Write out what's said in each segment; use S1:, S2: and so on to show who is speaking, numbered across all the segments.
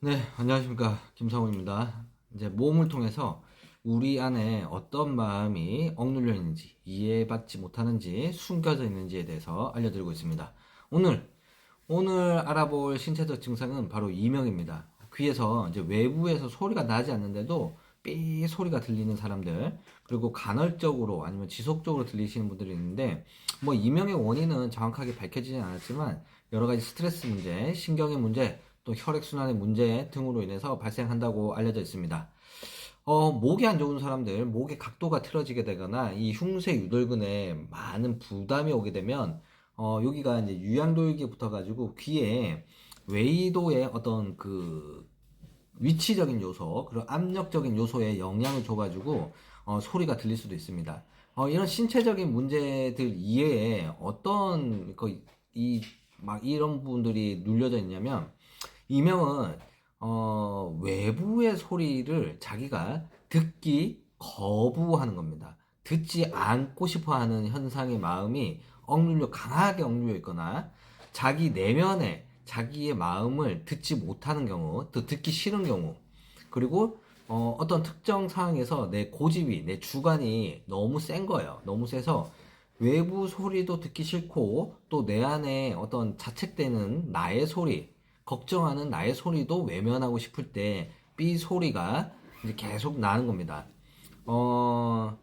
S1: 네, 안녕하십니까. 김상우입니다. 이제 모험을 통해서 우리 안에 어떤 마음이 억눌려 있는지, 이해받지 못하는지, 숨겨져 있는지에 대해서 알려드리고 있습니다. 오늘, 오늘 알아볼 신체적 증상은 바로 이명입니다. 귀에서 이제 외부에서 소리가 나지 않는데도 삐 소리가 들리는 사람들, 그리고 간헐적으로 아니면 지속적으로 들리시는 분들이 있는데, 뭐 이명의 원인은 정확하게 밝혀지진 않았지만, 여러 가지 스트레스 문제, 신경의 문제, 또 혈액순환의 문제 등으로 인해서 발생한다고 알려져 있습니다. 목이 안 좋은 사람들, 목의 각도가 틀어지게 되거나 이 흉쇄 유돌근에 많은 부담이 오게 되면 여기가 이제 유양돌기에 붙어가지고 귀에 웨이도의 어떤 그 위치적인 요소, 그리고 압력적인 요소에 영향을 줘가지고 소리가 들릴 수도 있습니다. 이런 신체적인 문제들 이외에 어떤 막 이런 부분들이 눌려져 있냐면 이명은 외부의 소리를 자기가 듣기 거부하는 겁니다. 듣지 않고 싶어하는 현상의 마음이 강하게 억눌려 있거나 자기 내면에 자기의 마음을 듣지 못하는 경우, 또 듣기 싫은 경우, 그리고 어떤 특정 상황에서 내 고집이, 내 주관이 너무 센 거예요. 너무 세서 외부 소리도 듣기 싫고 또 내 안에 어떤 자책되는 나의 소리, 걱정하는 나의 소리도 외면하고 싶을 때 삐 소리가 이제 계속 나는 겁니다. 어,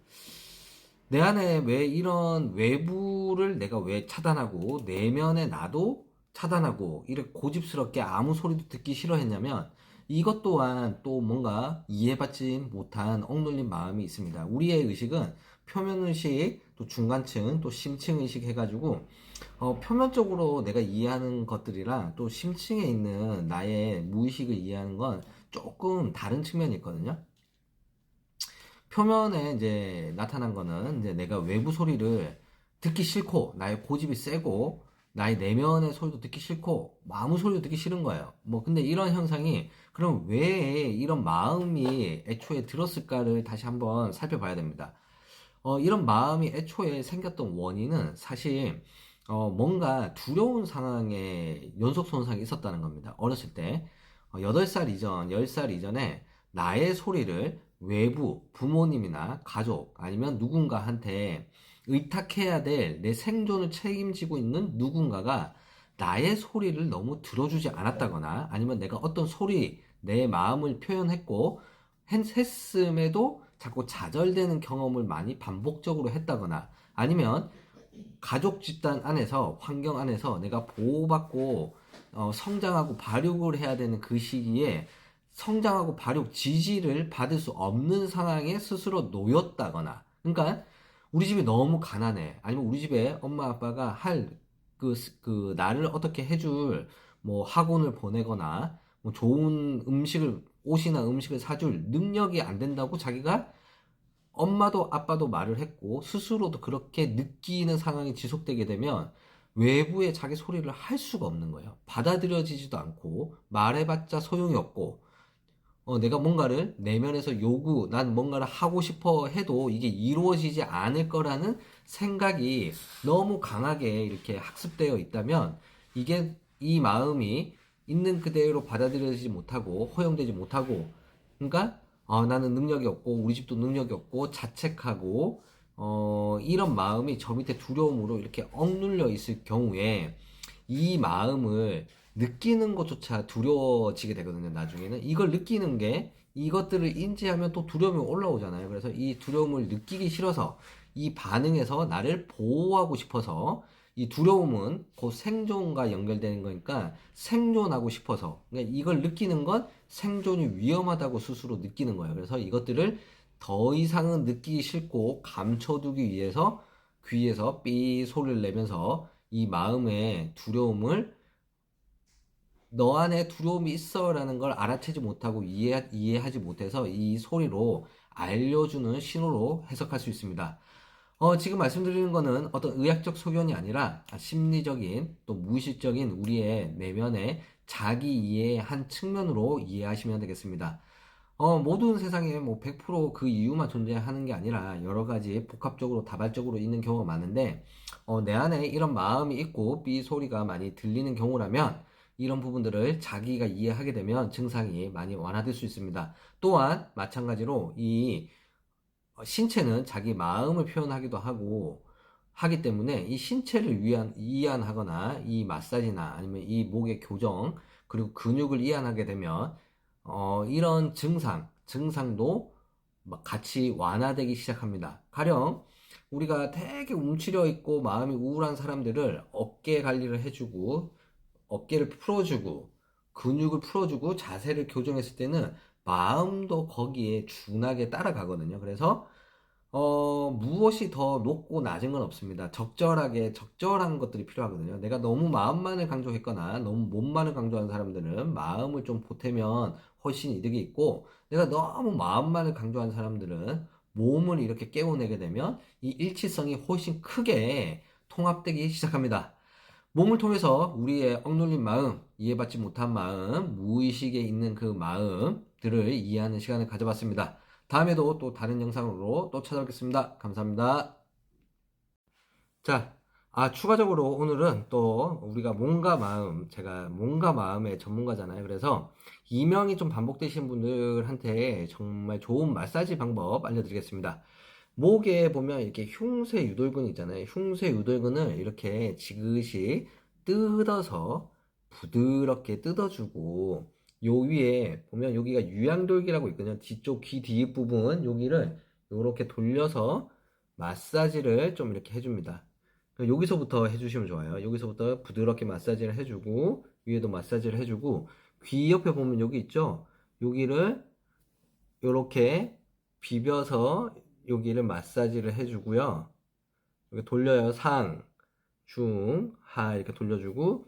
S1: 내 안에 왜 이런 외부를 내가 왜 차단하고 내면의 나도 차단하고 이렇게 고집스럽게 아무 소리도 듣기 싫어했냐면 이것 또한 또 뭔가 이해받지 못한 억눌린 마음이 있습니다. 우리의 의식은 표면의식, 또 중간층, 또 심층의식 해가지고 표면적으로 내가 이해하는 것들이랑 또 심층에 있는 나의 무의식을 이해하는 건 조금 다른 측면이 있거든요. 표면에 이제 나타난 거는 이제 내가 외부 소리를 듣기 싫고 나의 고집이 세고 나의 내면의 소리도 듣기 싫고 뭐 아무 소리도 듣기 싫은 거예요. 뭐 근데 이런 현상이 그럼 왜 이런 마음이 애초에 들었을까를 다시 한번 살펴봐야 됩니다. 이런 마음이 애초에 생겼던 원인은 사실 뭔가 두려운 상황에 연속 손상이 있었다는 겁니다. 어렸을 때 8살 이전, 10살 이전에 나의 소리를 외부, 부모님이나 가족 아니면 누군가한테 의탁해야 될 내 생존을 책임지고 있는 누군가가 나의 소리를 너무 들어주지 않았다거나 아니면 내가 어떤 소리, 내 마음을 표현했고 했음에도 자꾸 좌절되는 경험을 많이 반복적으로 했다거나 아니면 가족 집단 안에서 환경 안에서 내가 보호받고 성장하고 발육을 해야 되는 그 시기에 성장하고 발육 지지를 받을 수 없는 상황에 스스로 놓였다거나 그러니까 우리 집이 너무 가난해 아니면 우리 집에 엄마 아빠가 나를 어떻게 해줄 뭐 학원을 보내거나 뭐 좋은 옷이나 음식을 사줄 능력이 안 된다고 자기가 엄마도 아빠도 말을 했고 스스로도 그렇게 느끼는 상황이 지속되게 되면 외부에 자기 소리를 할 수가 없는 거예요. 받아들여지지도 않고 말해봤자 소용이 없고 내가 뭔가를 내면에서 난 뭔가를 하고 싶어 해도 이게 이루어지지 않을 거라는 생각이 너무 강하게 이렇게 학습되어 있다면 이 마음이 있는 그대로 받아들여지지 못하고 허용되지 못하고 그러니까 나는 능력이 없고 우리 집도 능력이 없고 자책하고 이런 마음이 저 밑에 두려움으로 이렇게 억눌려 있을 경우에 이 마음을 느끼는 것조차 두려워지게 되거든요, 나중에는. 이걸 느끼는 게 이것들을 인지하면 또 두려움이 올라오잖아요. 그래서 이 두려움을 느끼기 싫어서 이 반응에서 나를 보호하고 싶어서 이 두려움은 곧 생존과 연결되는 거니까 생존하고 싶어서 그러니까 이걸 느끼는 건 생존이 위험하다고 스스로 느끼는 거예요. 그래서 이것들을 더 이상은 느끼기 싫고 감춰두기 위해서 귀에서 삐 소리를 내면서 이 마음의 두려움을 너 안에 두려움이 있어라는 걸 알아채지 못하고 이해하지 못해서 이 소리로 알려주는 신호로 해석할 수 있습니다. 지금 말씀드리는 거는 어떤 의학적 소견이 아니라 심리적인 또 무의식적인 우리의 내면의 자기 이해의 한 측면으로 이해하시면 되겠습니다. 모든 세상에 뭐 100%그 이유만 존재하는 게 아니라 여러 가지 복합적으로 다발적으로 있는 경우가 많은데 내 안에 이런 마음이 있고 삐 소리가 많이 들리는 경우라면 이런 부분들을 자기가 이해하게 되면 증상이 많이 완화될 수 있습니다. 또한 마찬가지로 이 신체는 자기 마음을 표현하기도 하고 하기 때문에 이 신체를 이완하거나 이 마사지나 아니면 이 목의 교정 그리고 근육을 이완하게 되면 이런 증상도 막 같이 완화되기 시작합니다. 가령 우리가 되게 움츠려 있고 마음이 우울한 사람들을 어깨 관리를 해주고 어깨를 풀어주고 근육을 풀어주고 자세를 교정했을 때는 마음도 거기에 준하게 따라가거든요. 그래서 무엇이 더 높고 낮은 건 없습니다. 적절한 것들이 필요하거든요. 내가 너무 마음만을 강조했거나 너무 몸만을 강조하는 사람들은 마음을 좀 보태면 훨씬 이득이 있고, 내가 너무 마음만을 강조하는 사람들은 몸을 이렇게 깨워내게 되면 이 일치성이 훨씬 크게 통합되기 시작합니다. 몸을 통해서 우리의 억눌린 마음, 이해받지 못한 마음, 무의식에 있는 그 마음들을 이해하는 시간을 가져봤습니다. 다음에도 또 다른 영상으로 또 찾아뵙겠습니다. 감사합니다. 자, 추가적으로 오늘은 또 우리가 몸과 마음, 제가 몸과 마음의 전문가잖아요. 그래서 이명이 좀 반복되시는 분들한테 정말 좋은 마사지 방법 알려드리겠습니다. 목에 보면 이렇게 흉쇄 유돌근 있잖아요. 흉쇄 유돌근을 이렇게 지그시 뜯어서 부드럽게 뜯어주고, 요 위에 보면 여기가 유양돌기라고 있거든요. 뒤쪽 귀 뒷부분 여기를 이렇게 돌려서 마사지를 좀 이렇게 해줍니다. 여기서부터 해주시면 좋아요. 여기서부터 부드럽게 마사지를 해주고, 위에도 마사지를 해주고, 귀 옆에 보면 여기 있죠? 여기를 이렇게 비벼서 여기를 마사지를 해주고요. 이렇게 돌려요. 상, 중, 하 이렇게 돌려주고,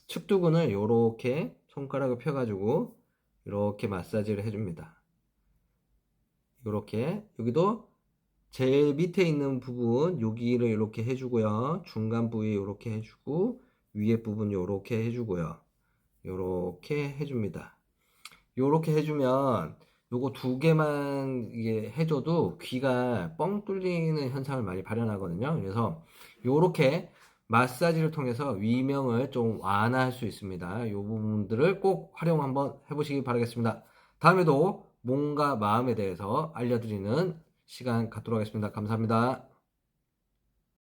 S1: 측두근을 이렇게 손가락을 펴가지고 이렇게 마사지를 해줍니다. 이렇게 여기도 제일 밑에 있는 부분 여기를 이렇게 해주고요. 중간 부위 이렇게 해주고, 위에 부분 이렇게 해주고요. 이렇게 해줍니다. 요렇게 해주면 요거 두 개만 이게 해줘도 귀가 뻥 뚫리는 현상을 많이 발현하거든요. 그래서 요렇게 마사지를 통해서 위명을 좀 완화할 수 있습니다. 요 부분들을 꼭 활용 한번 해보시기 바라겠습니다. 다음에도 몸과 마음에 대해서 알려드리는 시간 갖도록 하겠습니다. 감사합니다.